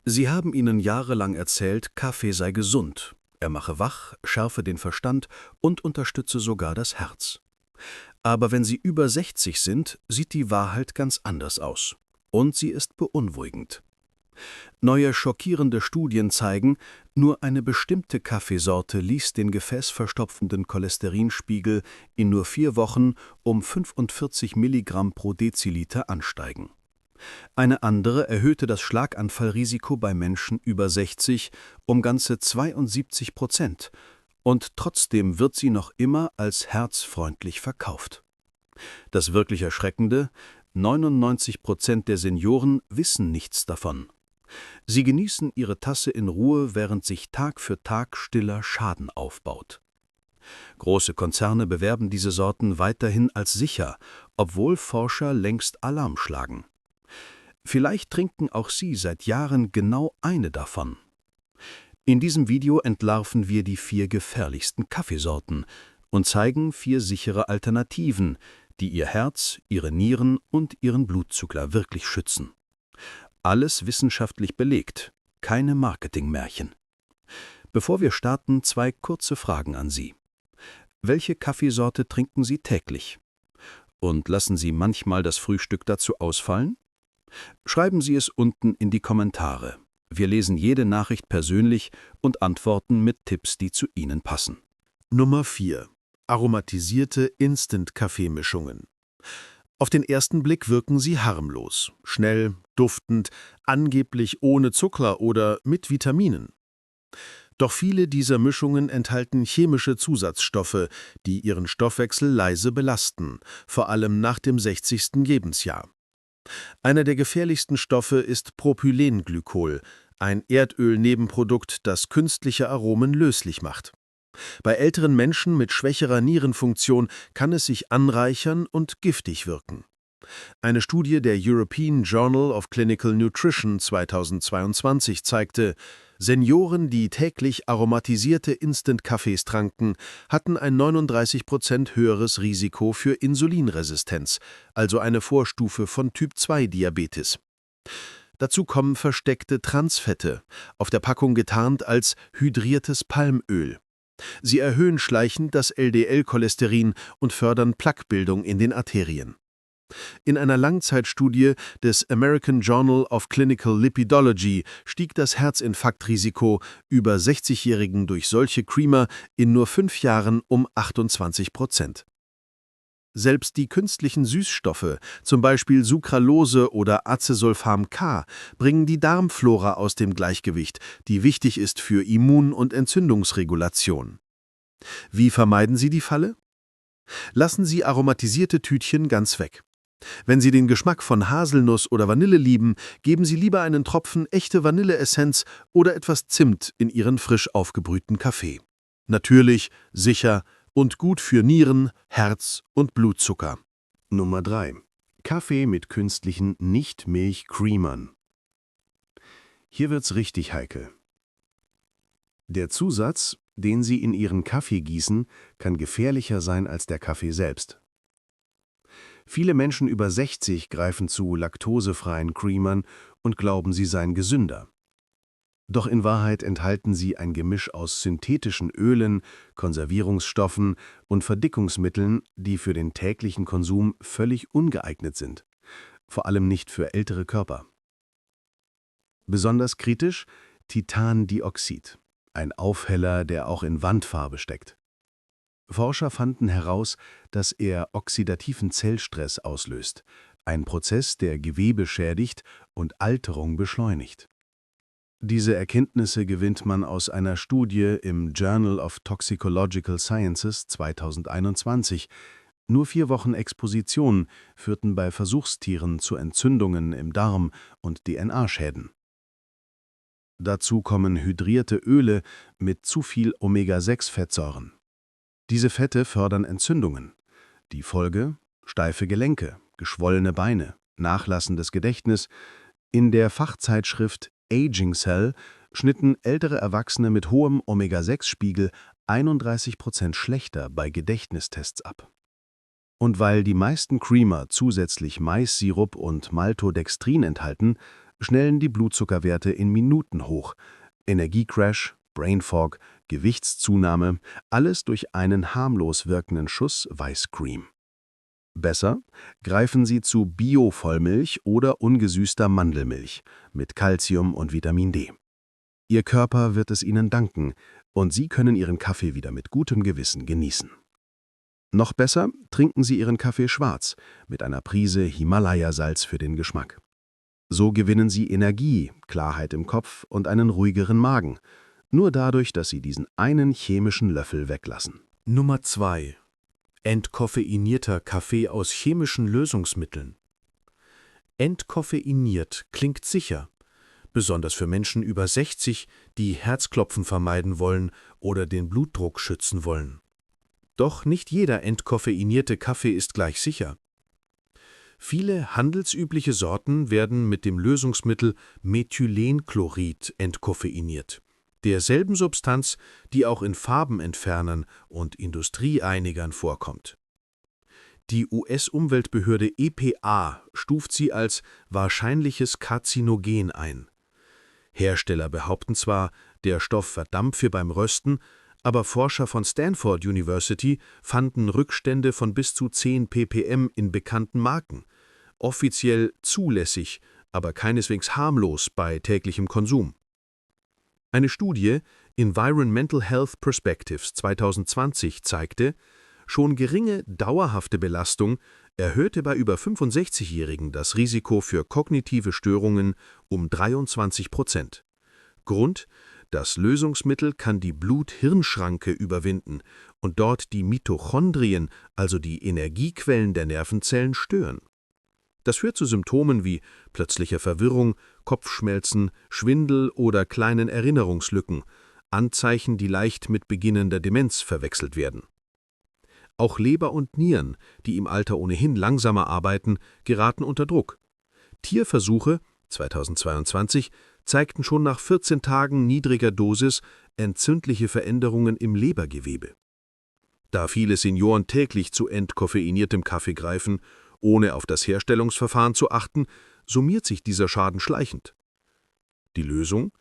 Sie haben Ihnen jahrelang erzählt, Kaffee sei gesund, er mache wach, schärfe den Verstand und unterstütze sogar das Herz. Aber wenn Sie über 60 sind, sieht die Wahrheit ganz anders aus. Und sie ist beunruhigend. Neue schockierende Studien zeigen, nur eine bestimmte Kaffeesorte ließ den gefäßverstopfenden Cholesterinspiegel in nur 4 Wochen um 45 Milligramm pro Deziliter ansteigen. Eine andere erhöhte das Schlaganfallrisiko bei Menschen über 60 um ganze 72%. Und trotzdem wird sie noch immer als herzfreundlich verkauft. Das wirklich Erschreckende: 99% der Senioren wissen nichts davon. Sie genießen ihre Tasse in Ruhe, während sich Tag für Tag stiller Schaden aufbaut. Große Konzerne bewerben diese Sorten weiterhin als sicher, obwohl Forscher längst Alarm schlagen. Vielleicht trinken auch Sie seit Jahren genau eine davon. In diesem Video entlarven wir die 4 gefährlichsten Kaffeesorten und zeigen 4 sichere Alternativen, die Ihr Herz, Ihre Nieren und Ihren Blutzucker wirklich schützen. Alles wissenschaftlich belegt, keine Marketingmärchen. Bevor wir starten, 2 kurze Fragen an Sie. Welche Kaffeesorte trinken Sie täglich? Und lassen Sie manchmal das Frühstück dazu ausfallen? Schreiben Sie es unten in die Kommentare. Wir lesen jede Nachricht persönlich und antworten mit Tipps, die zu Ihnen passen. Nummer 4. Aromatisierte Instant-Kaffeemischungen. Auf den ersten Blick wirken sie harmlos, schnell, duftend, angeblich ohne Zucker oder mit Vitaminen. Doch viele dieser Mischungen enthalten chemische Zusatzstoffe, die ihren Stoffwechsel leise belasten, vor allem nach dem 60. Lebensjahr. Einer der gefährlichsten Stoffe ist Propylenglykol, ein Erdölnebenprodukt, das künstliche Aromen löslich macht. Bei älteren Menschen mit schwächerer Nierenfunktion kann es sich anreichern und giftig wirken. Eine Studie der European Journal of Clinical Nutrition 2022 zeigte, Senioren, die täglich aromatisierte Instant-Kaffees tranken, hatten ein 39% höheres Risiko für Insulinresistenz, also eine Vorstufe von Typ-2-Diabetes. Dazu kommen versteckte Transfette, auf der Packung getarnt als hydriertes Palmöl. Sie erhöhen schleichend das LDL-Cholesterin und fördern Plaquebildung in den Arterien. In einer Langzeitstudie des American Journal of Clinical Lipidology stieg das Herzinfarktrisiko über 60-Jährigen durch solche Creamer in nur 5 Jahren um 28%. Selbst die künstlichen Süßstoffe, zum Beispiel Sucralose oder Acesulfam K, bringen die Darmflora aus dem Gleichgewicht, die wichtig ist für Immun- und Entzündungsregulation. Wie vermeiden Sie die Falle? Lassen Sie aromatisierte Tütchen ganz weg. Wenn Sie den Geschmack von Haselnuss oder Vanille lieben, geben Sie lieber einen Tropfen echte Vanilleessenz oder etwas Zimt in Ihren frisch aufgebrühten Kaffee. Natürlich, sicher und gut für Nieren, Herz und Blutzucker. Nummer 3. Kaffee mit künstlichen Nicht-Milch-Creamern. Hier wird's richtig heikel. Der Zusatz, den Sie in Ihren Kaffee gießen, kann gefährlicher sein als der Kaffee selbst. Viele Menschen über 60 greifen zu laktosefreien Creamern und glauben, sie seien gesünder. Doch in Wahrheit enthalten sie ein Gemisch aus synthetischen Ölen, Konservierungsstoffen und Verdickungsmitteln, die für den täglichen Konsum völlig ungeeignet sind, vor allem nicht für ältere Körper. Besonders kritisch Titandioxid, ein Aufheller, der auch in Wandfarbe steckt. Forscher fanden heraus, dass er oxidativen Zellstress auslöst, ein Prozess, der Gewebe schädigt und Alterung beschleunigt. Diese Erkenntnisse gewinnt man aus einer Studie im Journal of Toxicological Sciences 2021. Nur 4 Wochen Exposition führten bei Versuchstieren zu Entzündungen im Darm und DNA-Schäden. Dazu kommen hydrierte Öle mit zu viel Omega-6-Fettsäuren. Diese Fette fördern Entzündungen. Die Folge: steife Gelenke, geschwollene Beine, nachlassendes Gedächtnis. In der Fachzeitschrift Aging Cell schnitten ältere Erwachsene mit hohem Omega-6-Spiegel 31% schlechter bei Gedächtnistests ab. Und weil die meisten Creamer zusätzlich Maissirup und Maltodextrin enthalten, schnellen die Blutzuckerwerte in Minuten hoch. Energiecrash, Brain Fog, Gewichtszunahme, alles durch einen harmlos wirkenden Schuss Weißcreme. Besser, greifen Sie zu Bio-Vollmilch oder ungesüßter Mandelmilch mit Calcium und Vitamin D. Ihr Körper wird es Ihnen danken und Sie können Ihren Kaffee wieder mit gutem Gewissen genießen. Noch besser, trinken Sie Ihren Kaffee schwarz mit einer Prise Himalaya-Salz für den Geschmack. So gewinnen Sie Energie, Klarheit im Kopf und einen ruhigeren Magen, nur dadurch, dass Sie diesen einen chemischen Löffel weglassen. Nummer 2. Entkoffeinierter Kaffee aus chemischen Lösungsmitteln. Entkoffeiniert klingt sicher, besonders für Menschen über 60, die Herzklopfen vermeiden wollen oder den Blutdruck schützen wollen. Doch nicht jeder entkoffeinierte Kaffee ist gleich sicher. Viele handelsübliche Sorten werden mit dem Lösungsmittel Methylenchlorid entkoffeiniert, derselben Substanz, die auch in Farbenentfernern und Industrieeinigern vorkommt. Die US-Umweltbehörde EPA stuft sie als wahrscheinliches Karzinogen ein. Hersteller behaupten zwar, der Stoff verdampfe beim Rösten, aber Forscher von Stanford University fanden Rückstände von bis zu 10 ppm in bekannten Marken, offiziell zulässig, aber keineswegs harmlos bei täglichem Konsum. Eine Studie Environmental Health Perspectives 2020 zeigte, schon geringe dauerhafte Belastung erhöhte bei über 65-Jährigen das Risiko für kognitive Störungen um 23%. Grund: Das Lösungsmittel kann die Blut-Hirn-Schranke überwinden und dort die Mitochondrien, also die Energiequellen der Nervenzellen, stören. Das führt zu Symptomen wie plötzlicher Verwirrung, Kopfschmerzen, Schwindel oder kleinen Erinnerungslücken, Anzeichen, die leicht mit beginnender Demenz verwechselt werden. Auch Leber und Nieren, die im Alter ohnehin langsamer arbeiten, geraten unter Druck. Tierversuche 2022 zeigten schon nach 14 Tagen niedriger Dosis entzündliche Veränderungen im Lebergewebe. Da viele Senioren täglich zu entkoffeiniertem Kaffee greifen, ohne auf das Herstellungsverfahren zu achten, summiert sich dieser Schaden schleichend. Die Lösung?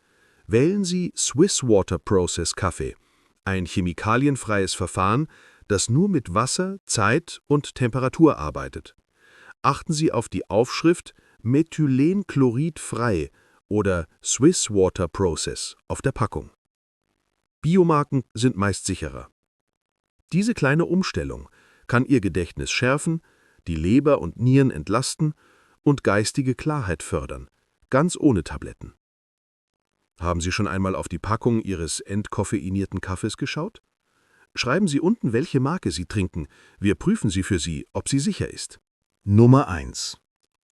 Wählen Sie Swiss Water Process Kaffee, ein chemikalienfreies Verfahren, das nur mit Wasser, Zeit und Temperatur arbeitet. Achten Sie auf die Aufschrift Methylenchlorid frei oder Swiss Water Process auf der Packung. Biomarken sind meist sicherer. Diese kleine Umstellung kann Ihr Gedächtnis schärfen, die Leber und Nieren entlasten und geistige Klarheit fördern, ganz ohne Tabletten. Haben Sie schon einmal auf die Packung Ihres entkoffeinierten Kaffees geschaut? Schreiben Sie unten, welche Marke Sie trinken. Wir prüfen sie für Sie, ob sie sicher ist. Nummer 1.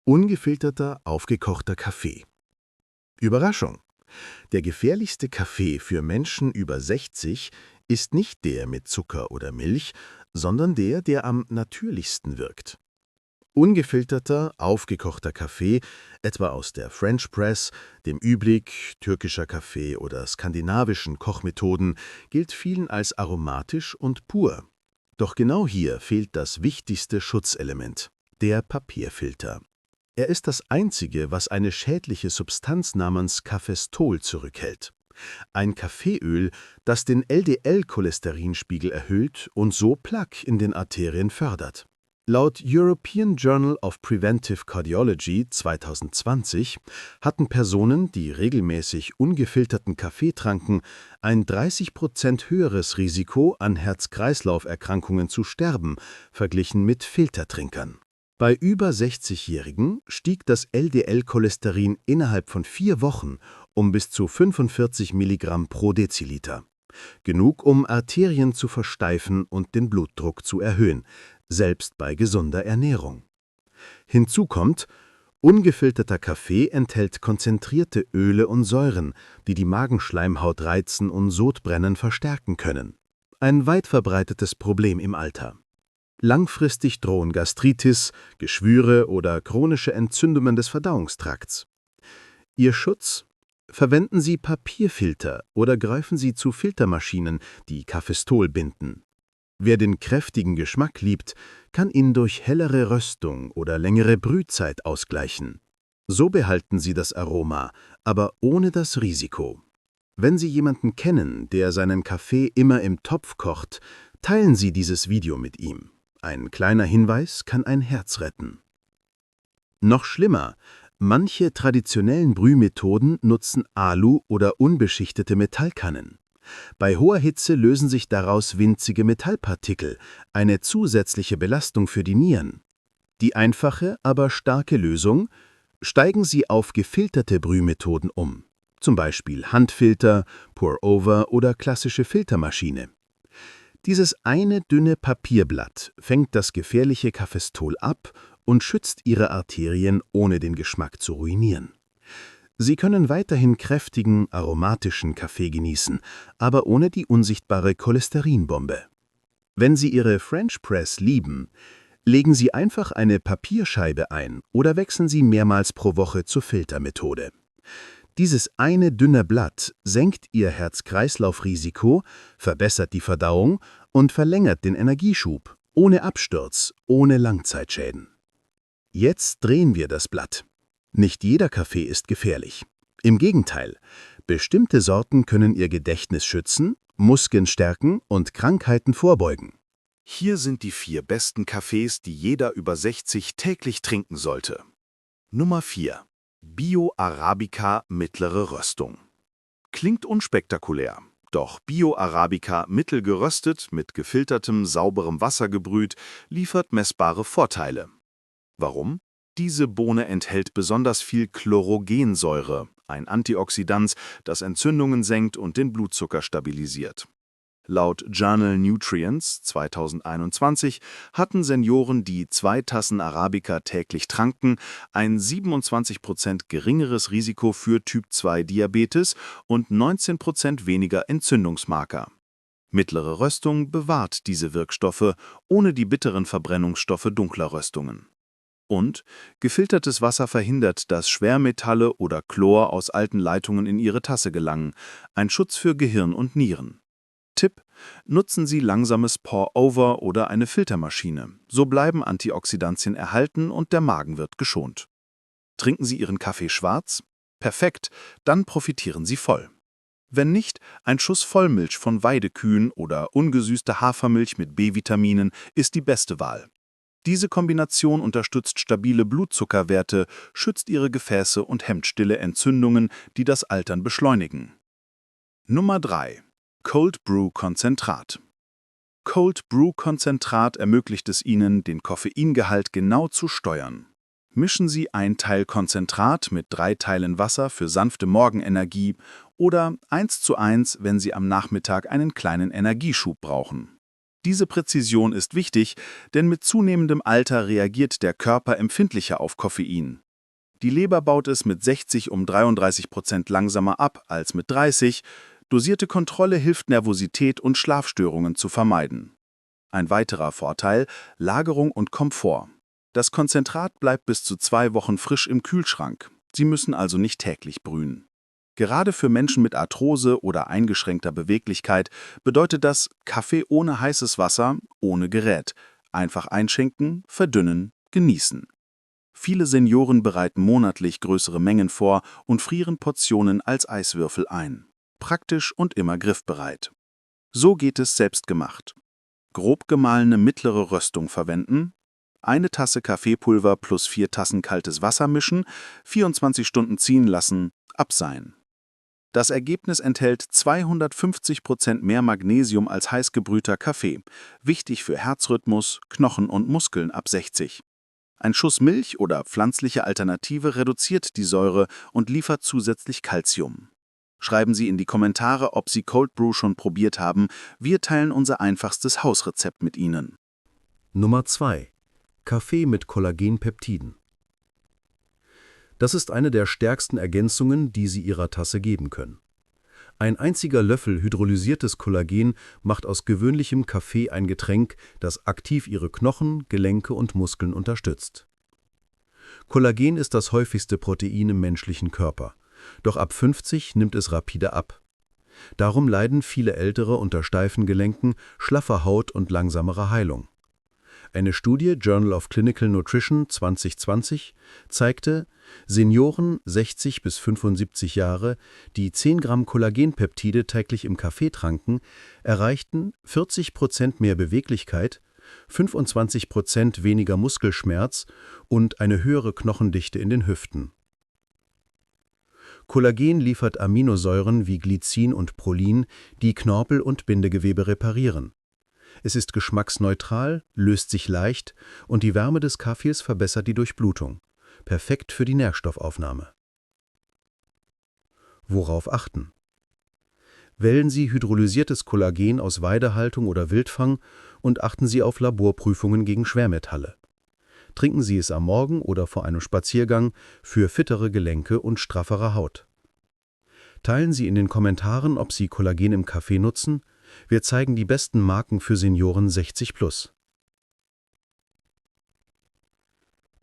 Ungefilterter, aufgekochter Kaffee. Überraschung! Der gefährlichste Kaffee für Menschen über 60 ist nicht der mit Zucker oder Milch, sondern der, der am natürlichsten wirkt. Ungefilterter, aufgekochter Kaffee, etwa aus der French Press, dem Üblig, türkischer Kaffee oder skandinavischen Kochmethoden, gilt vielen als aromatisch und pur. Doch genau hier fehlt das wichtigste Schutzelement, der Papierfilter. Er ist das einzige, was eine schädliche Substanz namens Cafestol zurückhält. Ein Kaffeeöl, das den LDL-Cholesterinspiegel erhöht und so Plaque in den Arterien fördert. Laut European Journal of Preventive Cardiology 2020 hatten Personen, die regelmäßig ungefilterten Kaffee tranken, ein 30% höheres Risiko, an Herz-Kreislauf-Erkrankungen zu sterben, verglichen mit Filtertrinkern. Bei über 60-Jährigen stieg das LDL-Cholesterin innerhalb von 4 Wochen um bis zu 45 Milligramm pro Deziliter. Genug, um Arterien zu versteifen und den Blutdruck zu erhöhen, selbst bei gesunder Ernährung. Hinzu kommt, ungefilterter Kaffee enthält konzentrierte Öle und Säuren, die die Magenschleimhaut reizen und Sodbrennen verstärken können. Ein weit verbreitetes Problem im Alter. Langfristig drohen Gastritis, Geschwüre oder chronische Entzündungen des Verdauungstrakts. Ihr Schutz? Verwenden Sie Papierfilter oder greifen Sie zu Filtermaschinen, die Cafestol binden. Wer den kräftigen Geschmack liebt, kann ihn durch hellere Röstung oder längere Brühzeit ausgleichen. So behalten Sie das Aroma, aber ohne das Risiko. Wenn Sie jemanden kennen, der seinen Kaffee immer im Topf kocht, teilen Sie dieses Video mit ihm. Ein kleiner Hinweis kann ein Herz retten. Noch schlimmer, manche traditionellen Brühmethoden nutzen Alu- oder unbeschichtete Metallkannen. Bei hoher Hitze lösen sich daraus winzige Metallpartikel, eine zusätzliche Belastung für die Nieren. Die einfache, aber starke Lösung: Steigen Sie auf gefilterte Brühmethoden um, zum Beispiel Handfilter, Pour-Over oder klassische Filtermaschine. Dieses eine dünne Papierblatt fängt das gefährliche Cafestol ab und schützt Ihre Arterien, ohne den Geschmack zu ruinieren. Sie können weiterhin kräftigen, aromatischen Kaffee genießen, aber ohne die unsichtbare Cholesterinbombe. Wenn Sie Ihre French Press lieben, legen Sie einfach eine Papierscheibe ein oder wechseln Sie mehrmals pro Woche zur Filtermethode. Dieses eine dünne Blatt senkt Ihr Herz-Kreislauf-Risiko, verbessert die Verdauung und verlängert den Energieschub, ohne Absturz, ohne Langzeitschäden. Jetzt drehen wir das Blatt. Nicht jeder Kaffee ist gefährlich. Im Gegenteil, bestimmte Sorten können Ihr Gedächtnis schützen, Muskeln stärken und Krankheiten vorbeugen. Hier sind die 4 besten Kaffees, die jeder über 60 täglich trinken sollte. Nummer 4. Bio-Arabica mittlere Röstung. Klingt unspektakulär, doch Bio-Arabica mittel geröstet, mit gefiltertem, sauberem Wasser gebrüht, liefert messbare Vorteile. Warum? Diese Bohne enthält besonders viel Chlorogensäure, ein Antioxidant, das Entzündungen senkt und den Blutzucker stabilisiert. Laut Journal Nutrients 2021 hatten Senioren, die 2 Tassen Arabica täglich tranken, ein 27% geringeres Risiko für Typ-2-Diabetes und 19% weniger Entzündungsmarker. Mittlere Röstung bewahrt diese Wirkstoffe ohne die bitteren Verbrennungsstoffe dunkler Röstungen. Und gefiltertes Wasser verhindert, dass Schwermetalle oder Chlor aus alten Leitungen in Ihre Tasse gelangen, ein Schutz für Gehirn und Nieren. Tipp: Nutzen Sie langsames Pour-Over oder eine Filtermaschine. So bleiben Antioxidantien erhalten und der Magen wird geschont. Trinken Sie Ihren Kaffee schwarz? Perfekt, dann profitieren Sie voll. Wenn nicht, ein Schuss Vollmilch von Weidekühen oder ungesüßte Hafermilch mit B-Vitaminen ist die beste Wahl. Diese Kombination unterstützt stabile Blutzuckerwerte, schützt Ihre Gefäße und hemmt stille Entzündungen, die das Altern beschleunigen. Nummer 3. Cold Brew Konzentrat. Cold Brew Konzentrat ermöglicht es Ihnen, den Koffeingehalt genau zu steuern. Mischen Sie 1 Teil Konzentrat mit 3 Teilen Wasser für sanfte Morgenenergie oder 1:1, wenn Sie am Nachmittag einen kleinen Energieschub brauchen. Diese Präzision ist wichtig, denn mit zunehmendem Alter reagiert der Körper empfindlicher auf Koffein. Die Leber baut es mit 60 um 33% langsamer ab als mit 30. Dosierte Kontrolle hilft, Nervosität und Schlafstörungen zu vermeiden. Ein weiterer Vorteil: Lagerung und Komfort. Das Konzentrat bleibt bis zu 2 Wochen frisch im Kühlschrank. Sie müssen also nicht täglich brühen. Gerade für Menschen mit Arthrose oder eingeschränkter Beweglichkeit bedeutet das Kaffee ohne heißes Wasser, ohne Gerät. Einfach einschenken, verdünnen, genießen. Viele Senioren bereiten monatlich größere Mengen vor und frieren Portionen als Eiswürfel ein. Praktisch und immer griffbereit. So geht es selbstgemacht. Grob gemahlene mittlere Röstung verwenden, 1 Tasse Kaffeepulver plus 4 Tassen kaltes Wasser mischen, 24 Stunden ziehen lassen, abseihen. Das Ergebnis enthält 250% mehr Magnesium als heiß gebrühter Kaffee, wichtig für Herzrhythmus, Knochen und Muskeln ab 60. Ein Schuss Milch oder pflanzliche Alternative reduziert die Säure und liefert zusätzlich Calcium. Schreiben Sie in die Kommentare, ob Sie Cold Brew schon probiert haben. Wir teilen unser einfachstes Hausrezept mit Ihnen. Nummer 2. Kaffee mit Kollagenpeptiden. Das ist eine der stärksten Ergänzungen, die Sie Ihrer Tasse geben können. Ein einziger Löffel hydrolysiertes Kollagen macht aus gewöhnlichem Kaffee ein Getränk, das aktiv Ihre Knochen, Gelenke und Muskeln unterstützt. Kollagen ist das häufigste Protein im menschlichen Körper, doch ab 50 nimmt es rapide ab. Darum leiden viele Ältere unter steifen Gelenken, schlaffer Haut und langsamerer Heilung. Eine Studie Journal of Clinical Nutrition 2020 zeigte, Senioren 60 bis 75 Jahre, die 10 Gramm Kollagenpeptide täglich im Kaffee tranken, erreichten 40% mehr Beweglichkeit, 25% weniger Muskelschmerz und eine höhere Knochendichte in den Hüften. Kollagen liefert Aminosäuren wie Glycin und Prolin, die Knorpel und Bindegewebe reparieren. Es ist geschmacksneutral, löst sich leicht und die Wärme des Kaffees verbessert die Durchblutung. Perfekt für die Nährstoffaufnahme. Worauf achten? Wählen Sie hydrolysiertes Kollagen aus Weidehaltung oder Wildfang und achten Sie auf Laborprüfungen gegen Schwermetalle. Trinken Sie es am Morgen oder vor einem Spaziergang für fittere Gelenke und straffere Haut. Teilen Sie in den Kommentaren, ob Sie Kollagen im Kaffee nutzen. Wir zeigen die besten Marken für Senioren 60+.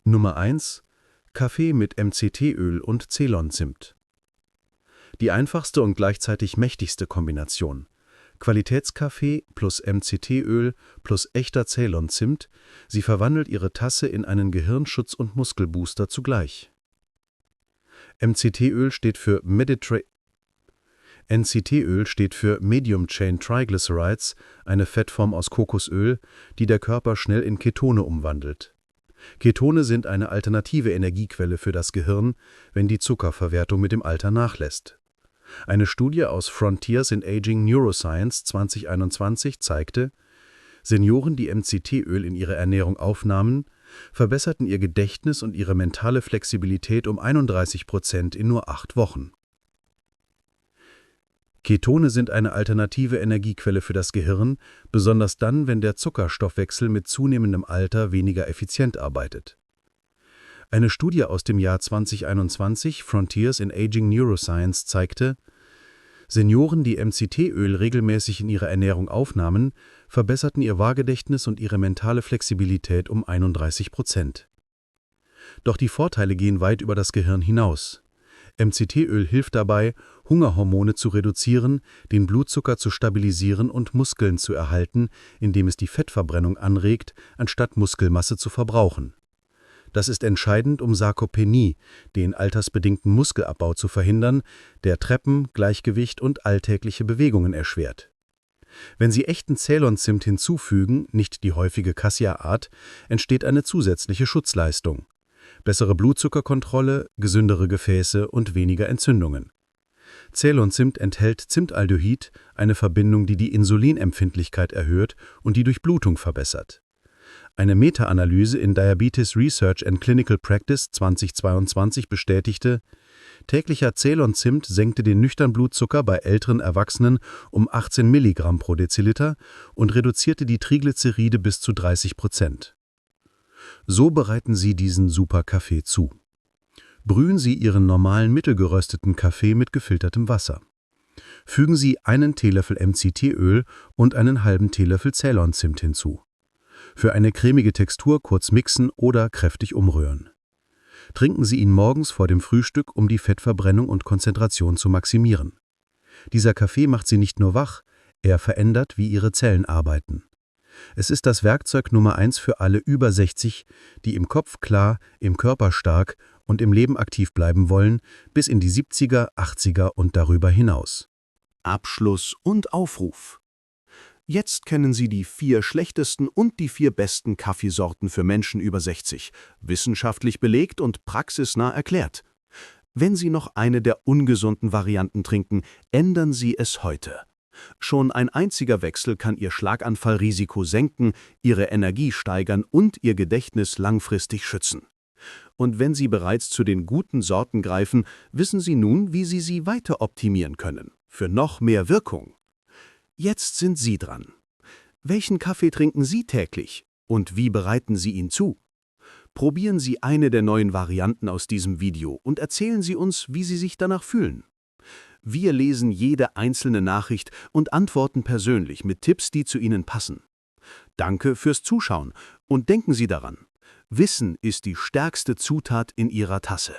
Nummer 1: Kaffee mit MCT-Öl und Ceylon-Zimt. Die einfachste und gleichzeitig mächtigste Kombination. Qualitätskaffee plus MCT-Öl plus echter Ceylon-Zimt. Sie verwandelt Ihre Tasse in einen Gehirnschutz- und Muskelbooster zugleich. NCT-Öl steht für Medium Chain Triglycerides, eine Fettform aus Kokosöl, die der Körper schnell in Ketone umwandelt. Ketone sind eine alternative Energiequelle für das Gehirn, wenn die Zuckerverwertung mit dem Alter nachlässt. Eine Studie aus Frontiers in Aging Neuroscience 2021 zeigte, Senioren, die MCT-Öl in ihre Ernährung aufnahmen, verbesserten ihr Gedächtnis und ihre mentale Flexibilität um 31% in nur 8 Wochen. Ketone sind eine alternative Energiequelle für das Gehirn, besonders dann, wenn der Zuckerstoffwechsel mit zunehmendem Alter weniger effizient arbeitet. Eine Studie aus dem Jahr 2021, Frontiers in Aging Neuroscience, zeigte, Senioren, die MCT-Öl regelmäßig in ihre Ernährung aufnahmen, verbesserten ihr Wahrgedächtnis und ihre mentale Flexibilität um 31%. Doch die Vorteile gehen weit über das Gehirn hinaus. MCT-Öl hilft dabei, Hungerhormone zu reduzieren, den Blutzucker zu stabilisieren und Muskeln zu erhalten, indem es die Fettverbrennung anregt, anstatt Muskelmasse zu verbrauchen. Das ist entscheidend, um Sarkopenie, den altersbedingten Muskelabbau zu verhindern, der Treppen, Gleichgewicht und alltägliche Bewegungen erschwert. Wenn Sie echten Ceylon-Zimt hinzufügen, nicht die häufige Cassia-Art, entsteht eine zusätzliche Schutzleistung. Bessere Blutzuckerkontrolle, gesündere Gefäße und weniger Entzündungen. Ceylon-Zimt enthält Zimtaldehyd, eine Verbindung, die die Insulinempfindlichkeit erhöht und die Durchblutung verbessert. Eine Meta-Analyse in Diabetes Research and Clinical Practice 2022 bestätigte, täglicher Ceylon-Zimt senkte den nüchternen Blutzucker bei älteren Erwachsenen um 18 Milligramm pro Deziliter und reduzierte die Triglyceride bis zu 30%. So bereiten Sie diesen Super-Kaffee zu. Brühen Sie Ihren normalen mittelgerösteten Kaffee mit gefiltertem Wasser. Fügen Sie einen Teelöffel MCT-Öl und einen halben Teelöffel Ceylon-Zimt hinzu. Für eine cremige Textur kurz mixen oder kräftig umrühren. Trinken Sie ihn morgens vor dem Frühstück, um die Fettverbrennung und Konzentration zu maximieren. Dieser Kaffee macht Sie nicht nur wach, er verändert, wie Ihre Zellen arbeiten. Es ist das Werkzeug Nummer 1 für alle über 60, die im Kopf klar, im Körper stark und im Leben aktiv bleiben wollen, bis in die 70er, 80er und darüber hinaus. Abschluss und Aufruf. Jetzt kennen Sie die 4 schlechtesten und die 4 besten Kaffeesorten für Menschen über 60, wissenschaftlich belegt und praxisnah erklärt. Wenn Sie noch eine der ungesunden Varianten trinken, ändern Sie es heute. Schon ein einziger Wechsel kann Ihr Schlaganfallrisiko senken, Ihre Energie steigern und Ihr Gedächtnis langfristig schützen. Und wenn Sie bereits zu den guten Sorten greifen, wissen Sie nun, wie Sie sie weiter optimieren können, für noch mehr Wirkung. Jetzt sind Sie dran. Welchen Kaffee trinken Sie täglich und wie bereiten Sie ihn zu? Probieren Sie eine der neuen Varianten aus diesem Video und erzählen Sie uns, wie Sie sich danach fühlen. Wir lesen jede einzelne Nachricht und antworten persönlich mit Tipps, die zu Ihnen passen. Danke fürs Zuschauen und denken Sie daran, Wissen ist die stärkste Zutat in Ihrer Tasse.